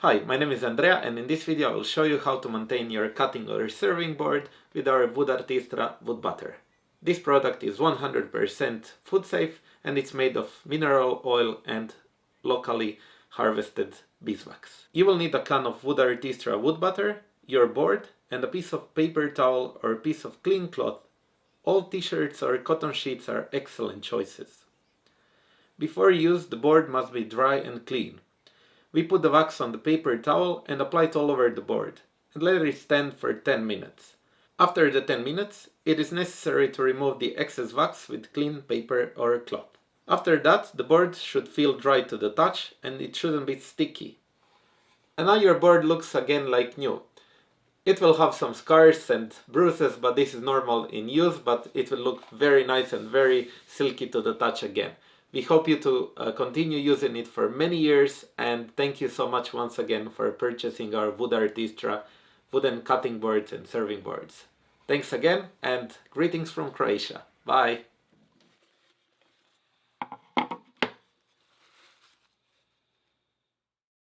Hi, my name is Andrea, and in this video I will show you how to maintain your cutting or serving board with our WoodArt Istra wood butter. This product is 100% food safe and it's made of mineral oil and locally harvested beeswax. You will need a can of WoodArt Istra wood butter, your board, and a piece of paper towel or a piece of clean cloth. All t-shirts or cotton sheets are excellent choices. Before use, the board must be dry and clean. We put the wax on the paper towel and apply it all over the board, and let it stand for 10 minutes. After the 10 minutes, it is necessary to remove the excess wax with clean paper or cloth. After that, the board should feel dry to the touch and it shouldn't be sticky. And now your board looks again like new. It will have some scars and bruises, but this is normal in use, but it will look very nice and very silky to the touch again. We hope you to continue using it for many years, and thank you so much once again for purchasing our WoodArt Istra wooden cutting boards and serving boards. Thanks again, and greetings from Croatia. Bye!